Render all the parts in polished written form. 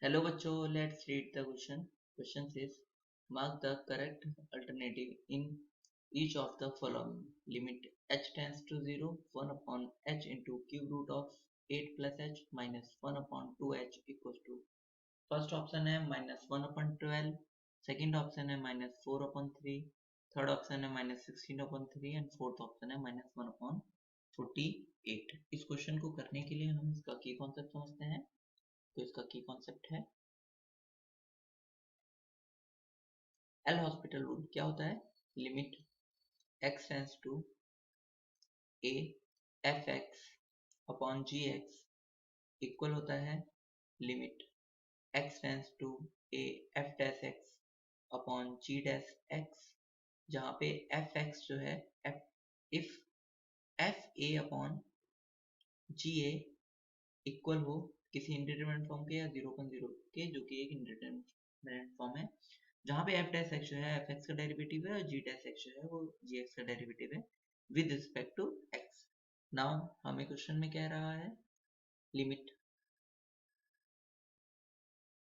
Hello बच्चों, let's read the question. Question says, mark the correct alternative in each of the following. Limit h tends to 0, 1 upon h into cube root of 8 plus h minus 1 upon 2h equals to. First option है minus 1 upon 12, second option है minus 4 upon 3, third option है minus 16 upon 3 and fourth option है minus 1 upon 48. इस question को करने के लिए हम इसका की कॉन्सेप्ट समझते हैं. तो इसका की कॉन्सेप्ट है एल हॉस्पिटल रूल. क्या होता है? Limit x tends to a F X upon G X equal होता है limit x tends to a F dash X upon G dash X, जहाँ पे एफ एक्स जो है if F A upon G A equal हो किसी indeterminate form के या 0.0 के, जो कि एक इंडिटरमिनेट फॉर्म है, जहाँ पे एफ डैश एक्स जो है एफ एक्स का डेरिवेटिव है और जी डैश एक्स जो है वो जी एक्स का डेरिवेटिव है with respect to X. Now हमें क्वेश्चन में कह रहा है limit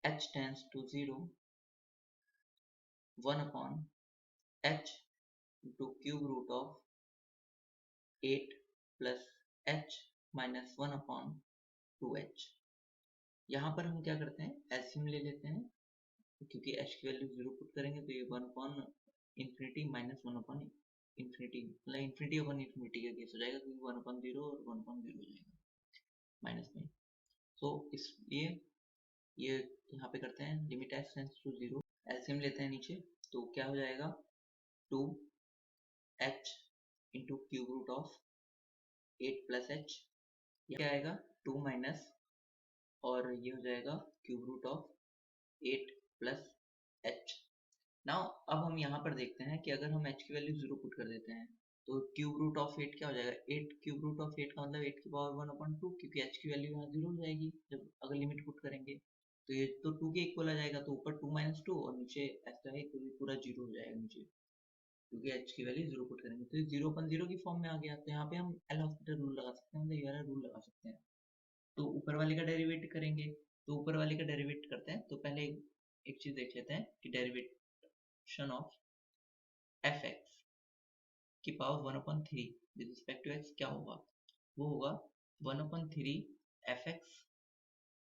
h tends to 0, 1 upon h into cube root of 8 plus h minus 1 upon 2h. यहाँ पर हम क्या करते हैं, एलसीएम ले लेते हैं, क्योंकि h की वैल्यू 0 पुट करेंगे तो ये 1 upon infinity minus 1 upon infinity, मतलब इन्फिनिटी अपॉन इन्फिनिटी का केस हो जाएगा, क्योंकि 1 अपॉन 0 और 1 अपॉन 0 हो जाएगा माइनस में. तो इसलिए ये यहाँ पे करते हैं limit h tends to 0, LCM लेते हैं नीचे, तो क्या हो जाएगा 2h into cube root of 8 plus h, क्या आएगा 2 माइनस और ये हो जाएगा cube root of 8 plus h. Now अब हम यहाँ पर देखते हैं कि अगर हम h की वैल्यू 0 पुट कर देते हैं तो क्यूब रूट ऑफ 8 क्या हो जाएगा, 8 क्यूब रूट ऑफ 8 का मतलब 8 की पावर 1 अपॉन 2, क्योंकि h की वैल्यू यहाँ 0 हो जाएगी जब अगर लिमिट पुट करेंगे, तो ये तो 2 के इक्वल आ जाएगा, तो ऊपर 2 माइनस 2 और नीचे ऐसा है तो ये पूरा 0 हो जाएगा नीचे, क्योंकि h की वैल्यू 0 पुट करेंगे तो ये 0.0 की फॉर्म में आ गया. तो यहाँ पे हम एल हॉस्पिटल रूल लगा सकते हैं, मतलब ये वाला रूल लगा सकते हैं. तो ऊपर वाले का डेरिवेट करेंगे, तो ऊपर वाले का डेरिवेट करते हैं, तो पहले एक चीज देख लेते हैं कि डेरिवेशन ऑफ एफ एक्स की power 1/3 with respect to X क्या होगा. वो होगा 1/3 एफ एक्स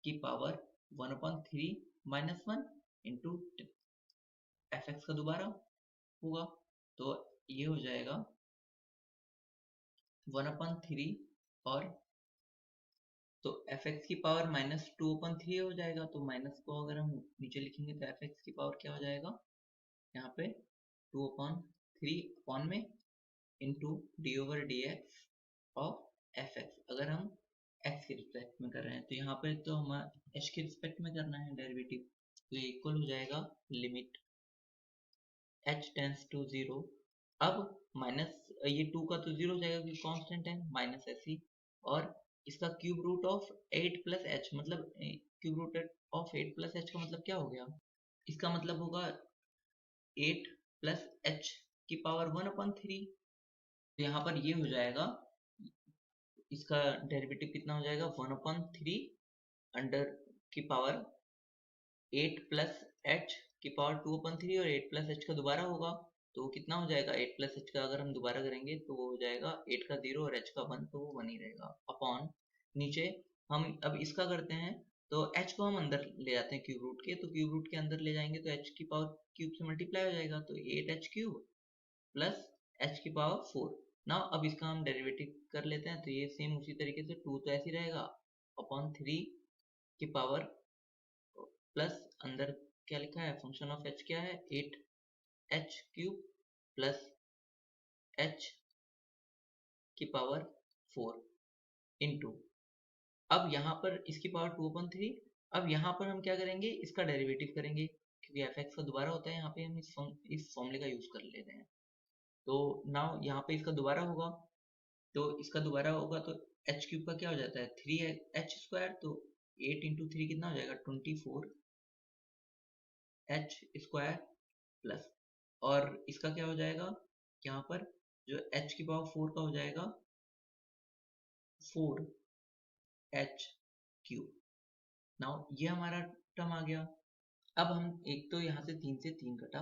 की power 1/3 minus 1 into F X का दोबारा होगा, तो ये हो जाएगा 1/3 और तो एफ एक्स की पावर माइनस 2/3 हो जाएगा, तो माइनस को अगर हम नीचे लिखेंगे तो एफ एक्स की पावर क्या हो जाएगा यहाँ पे 2/3 अपॉन में into D over D x of F x. अगर हम एक्स के रिस्पेक्ट में कर रहे हैं तो यहाँ पे तो हमें एच के रिस्पेक्ट में करना है डेरिवेटिव, तो ये इक्वल हो जाएगा लिमिट h टेंस टू 0. अब माइनस ये 2 का तो 0 हो जाएगा क्योंकि कांस्टेंट है, माइनस ऐसी, और इसका cube root of 8 plus h, मतलब cube root of 8 plus h का मतलब क्या हो गया, इसका मतलब होगा 8 प्लस एच की पावर 1/3. तो यहाँ पर ये हो जाएगा, इसका डेरिवेटिव कितना हो जाएगा 1/3 अंडर की पावर 8 प्लस एच की पावर 2/3 और 8 प्लस एच का दोबारा होगा, तो कितना हो जाएगा 8 प्लस एच का अगर हम दोबारा करेंगे तो वो हो जाएगा 8 का 0 और एच का 1, तो वो 1 ही रहेगा अपॉन नीचे. हम अब इसका करते हैं तो h को हम अंदर ले जाते हैं क्यूब रूट के, तो क्यूब रूट के अंदर ले जाएंगे तो h की पावर क्यूब से मल्टीप्लाई हो जाएगा, तो 8h क्यूब प्लस h की पावर 4. ना अब इसका हम डेरिवेटिव कर लेते हैं, तो ये सेम उसी तरीके से 2 तो ऐसे रहेगा अपॉन 3 की पावर प्लस अंदर क्या लिखा है, फंक्शन ऑफ h क्या है 8h क्यूब प्लस h की पावर 4 इंटू, अब यहाँ पर इसकी पावर 2/3. अब यहाँ पर हम क्या करेंगे, इसका डेरिवेटिव करेंगे, क्योंकि एफ एक्स का दोबारा होता है, यहाँ पे हम इस फॉर्मूले का यूज कर लेते हैं. तो नाउ यहाँ पे इसका दोबारा होगा, तो इसका दोबारा होगा तो एच क्यूब का क्या हो जाता है 3h², तो 8 इंटू 3 कितना हो जाएगा 24h² प्लस, और इसका क्या हो जाएगा यहाँ पर जो h की पावर 4 का हो जाएगा 4h क्यूब. नाउ ये हमारा टर्म आ गया। अब हम एक तो यहाँ से 3 कटा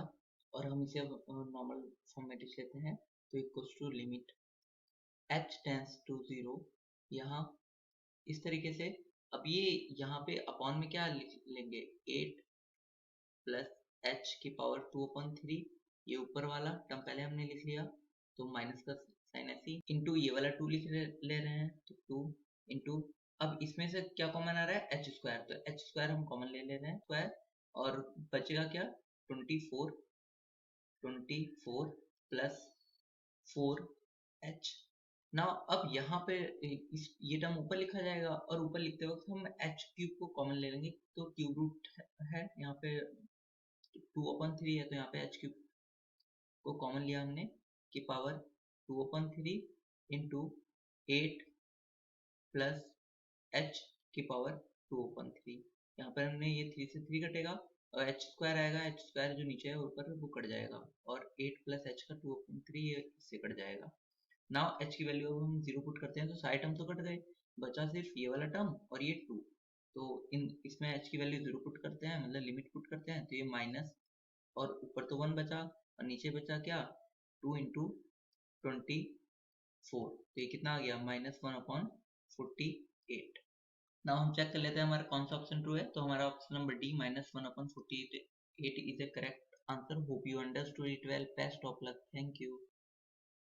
और हम इसे अब नॉर्मल फॉर्म में लिख लेते हैं। तो equals to limit h tends to 0 यहाँ इस तरीके से। अब ये यहाँ पे अपॉन में क्या लिख लेंगे, 8 प्लस h की पावर 2/3, ये ऊपर वाला टर्म पहले हमने लिख लिया तो माइनस का साइन ऐसे ही, इंटू ये वाला 2 ले रहे हैं तो 2 इंटू, अब इसमें से क्या कॉमन आ रहा है, एच स्क्वायर, तो एच स्क्वायर हम कॉमन ले रहे हैं स्क्वायर, और बचेगा क्या 24 प्लस 4h। ना अब यहाँ पे इस ये टर्म ऊपर लिखा जाएगा और ऊपर लिखते वक्त हम एच क्यूब को कॉमन ले लेंगे, तो क्यूब रूट है यहाँ पे 2/3 है तो यहाँ पे एच क्यूब को कॉमन लिया हमने की पावर 2/3 इंटू 8 प्लस h की पावर 2/3। यहाँ पर हमने ये 3 से 3 कटेगा और h स्क्वायर आएगा, h स्क्वायर जो नीचे है ऊपर वो कट जाएगा और 8 प्लस h का 2/3 ये इससे कट जाएगा। नाउ h की वैल्यू अब हम 0 पुट करते हैं तो सारे टर्म तो कट गए, बचा सिर्फ ये वाला टर्म और ये 2। तो इन इसमें h की वैल्यू 0 पुट करते हैं, मतलब लिमिट पुट करते हैं, तो ये माइनस और ऊपर तो 1 बचा और नीचे बचा क्या 2 इंटू 24, तो ये कितना आ गया -1/48। नाउ हम चेक कर लेते हैं हमारा कौन सा ऑप्शन ट्रू है। तो हमारा option number D -1/48 is A correct answer. Hope you understood it well. Best of luck. Thank you.